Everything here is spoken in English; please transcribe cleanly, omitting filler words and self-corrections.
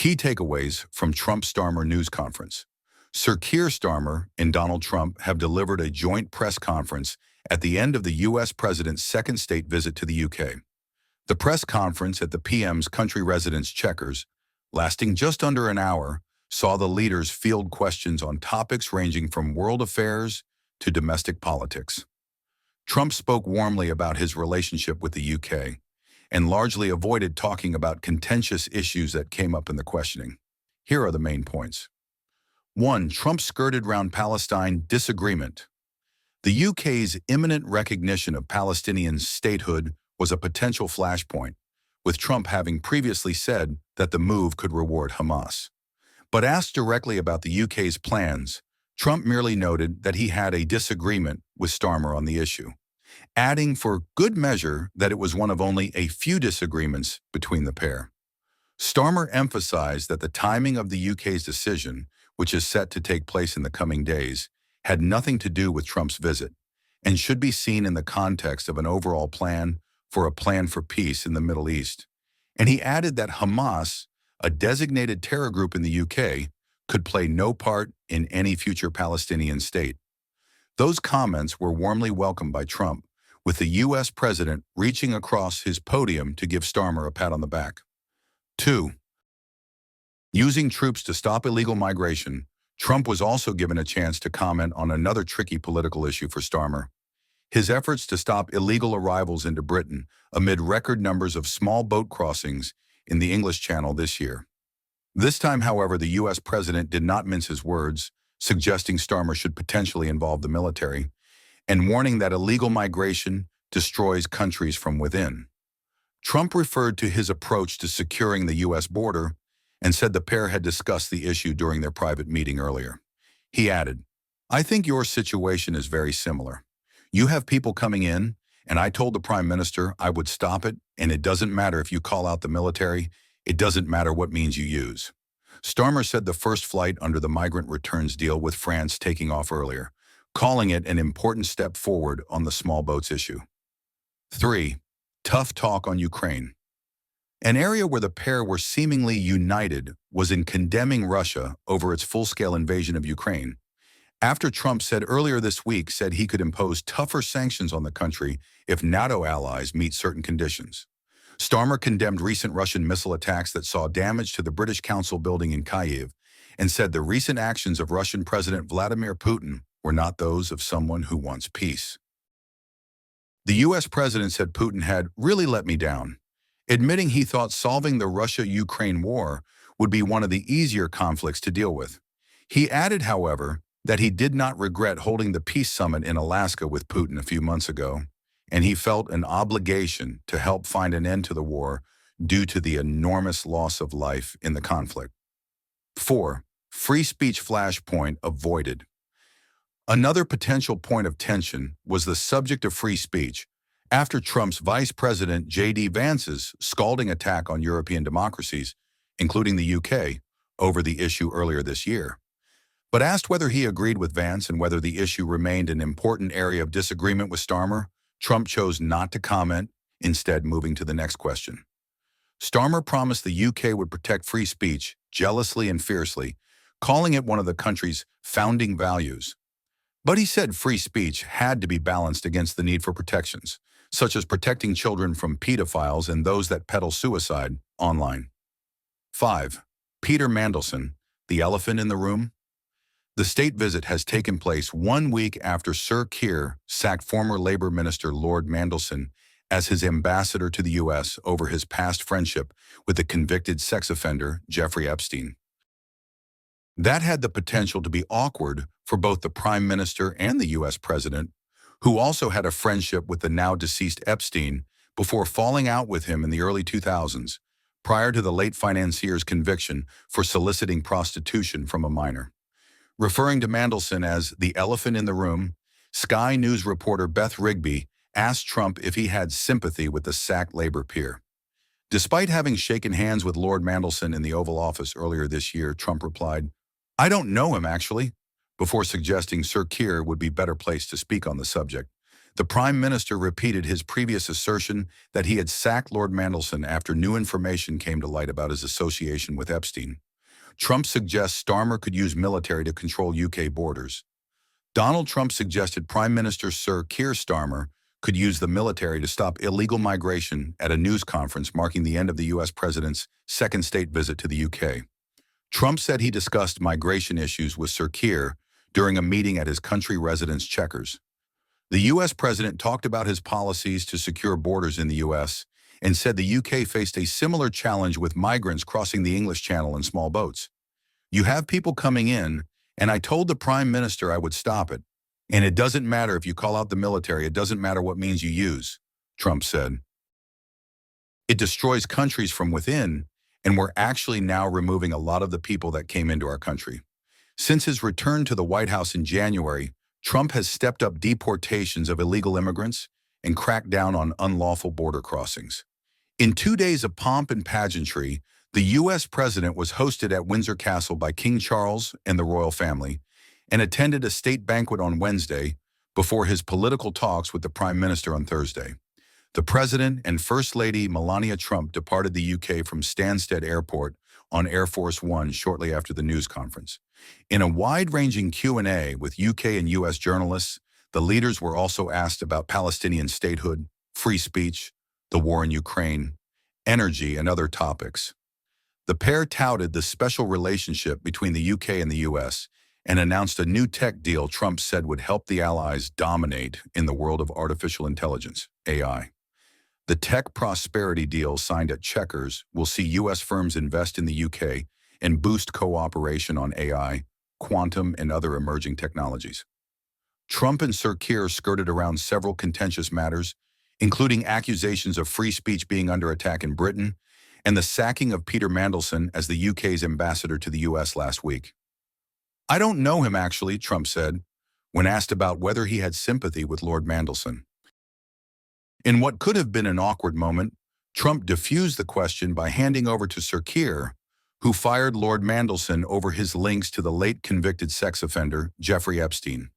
Key takeaways from Trump STARMER news conference. Sir Keir Starmer and Donald Trump have delivered a joint press conference at the end of the U.S. president's second state visit to the U.K. The press conference at the PM's country residence Chequers, lasting just under an hour, saw the leaders field questions on topics ranging from world affairs to domestic politics. Trump spoke warmly about his relationship with the UK and largely avoided talking about contentious issues that came up in the questioning. Here are the main points. 1. Trump skirted round Palestine disagreement. The UK's imminent recognition of Palestinian statehood was a potential flashpoint, with Trump having previously said that the move could reward Hamas. But asked directly about the UK's plans, Trump merely noted that he had a disagreement with Starmer on the issue, adding for good measure that it was one of only a few disagreements between the pair. Starmer emphasized that the timing of the UK's decision, which is set to take place in the coming days, had nothing to do with Trump's visit and should be seen in the context of an overall plan for peace in the Middle East. And he added that Hamas, a designated terror group in the UK, could play no part in any future Palestinian state. Those comments were warmly welcomed by Trump, with the U.S. president reaching across his podium to give Starmer a pat on the back. 2. Using troops to stop illegal migration, Trump was also given a chance to comment on another tricky political issue for Starmer: his efforts to stop illegal arrivals into Britain amid record numbers of small boat crossings in the English Channel this year. This time, however, the U.S. president did not mince his words, suggesting Starmer should potentially involve the military, and warning that illegal migration destroys countries from within. Trump referred to his approach to securing the U.S. border and said the pair had discussed the issue during their private meeting earlier. He added, "I think your situation is very similar. You have people coming in, and I told the Prime Minister I would stop it, and it doesn't matter if you call out the military, it doesn't matter what means you use." Starmer said the first flight under the migrant returns deal with France taking off earlier, calling it an important step forward on the small boats issue. 3. Tough talk on Ukraine. An area where the pair were seemingly united was in condemning Russia over its full-scale invasion of Ukraine, after Trump said earlier this week he could impose tougher sanctions on the country if NATO allies meet certain conditions. Starmer condemned recent Russian missile attacks that saw damage to the British Council building in Kyiv and said the recent actions of Russian President Vladimir Putin were not those of someone who wants peace. The U.S. president said Putin had really let me down, admitting he thought solving the Russia-Ukraine war would be one of the easier conflicts to deal with. He added, however, that he did not regret holding the peace summit in Alaska with Putin a few months ago, and he felt an obligation to help find an end to the war due to the enormous loss of life in the conflict. 4. Free speech flashpoint avoided. Another potential point of tension was the subject of free speech after Trump's Vice President J.D. Vance's scalding attack on European democracies, including the UK, over the issue earlier this year. But asked whether he agreed with Vance and whether the issue remained an important area of disagreement with Starmer, Trump chose not to comment, instead moving to the next question. Starmer promised the UK would protect free speech jealously and fiercely, calling it one of the country's founding values. But he said free speech had to be balanced against the need for protections, such as protecting children from pedophiles and those that peddle suicide online. 5. Peter Mandelson, the elephant in the room. The state visit has taken place 1 week after Sir Keir sacked former Labour Minister Lord Mandelson as his ambassador to the U.S. over his past friendship with the convicted sex offender Jeffrey Epstein. That had the potential to be awkward for both the Prime Minister and the U.S. President, who also had a friendship with the now-deceased Epstein before falling out with him in the early 2000s, prior to the late financier's conviction for soliciting prostitution from a minor. Referring to Mandelson as the elephant in the room, Sky News reporter Beth Rigby asked Trump if he had sympathy with the sacked Labour peer. Despite having shaken hands with Lord Mandelson in the Oval Office earlier this year, Trump replied, "I don't know him, actually," before suggesting Sir Keir would be better placed to speak on the subject. The Prime Minister repeated his previous assertion that he had sacked Lord Mandelson after new information came to light about his association with Epstein. Trump suggests Starmer could use military to control UK borders. Donald Trump suggested Prime Minister Sir Keir Starmer could use the military to stop illegal migration at a news conference marking the end of the U.S. president's second state visit to the UK. Trump said he discussed migration issues with Sir Keir during a meeting at his country residence Chequers. The U.S. president talked about his policies to secure borders in the U.S. and said the UK faced a similar challenge with migrants crossing the English Channel in small boats. "You have people coming in, and I told the Prime Minister I would stop it. And it doesn't matter if you call out the military, it doesn't matter what means you use," Trump said. "It destroys countries from within, and we're actually now removing a lot of the people that came into our country." Since his return to the White House in January, Trump has stepped up deportations of illegal immigrants and cracked down on unlawful border crossings. In 2 days of pomp and pageantry, the U.S. president was hosted at Windsor Castle by King Charles and the royal family and attended a state banquet on Wednesday before his political talks with the Prime Minister on Thursday. The President and First Lady Melania Trump departed the UK from Stansted Airport on Air Force One shortly after the news conference. In a wide-ranging Q&A with UK and US journalists, the leaders were also asked about Palestinian statehood, free speech, the war in Ukraine, energy, and other topics. The pair touted the special relationship between the UK and the US and announced a new tech deal Trump said would help the allies dominate in the world of artificial intelligence, AI. The tech prosperity deal signed at Chequers will see U.S. firms invest in the UK and boost cooperation on AI, quantum, and other emerging technologies. Trump and Sir Keir skirted around several contentious matters, including accusations of free speech being under attack in Britain and the sacking of Peter Mandelson as the UK's ambassador to the US last week. "I don't know him, actually," Trump said, when asked about whether he had sympathy with Lord Mandelson. In what could have been an awkward moment, Trump diffused the question by handing over to Sir Keir, who fired Lord Mandelson over his links to the late convicted sex offender Jeffrey Epstein.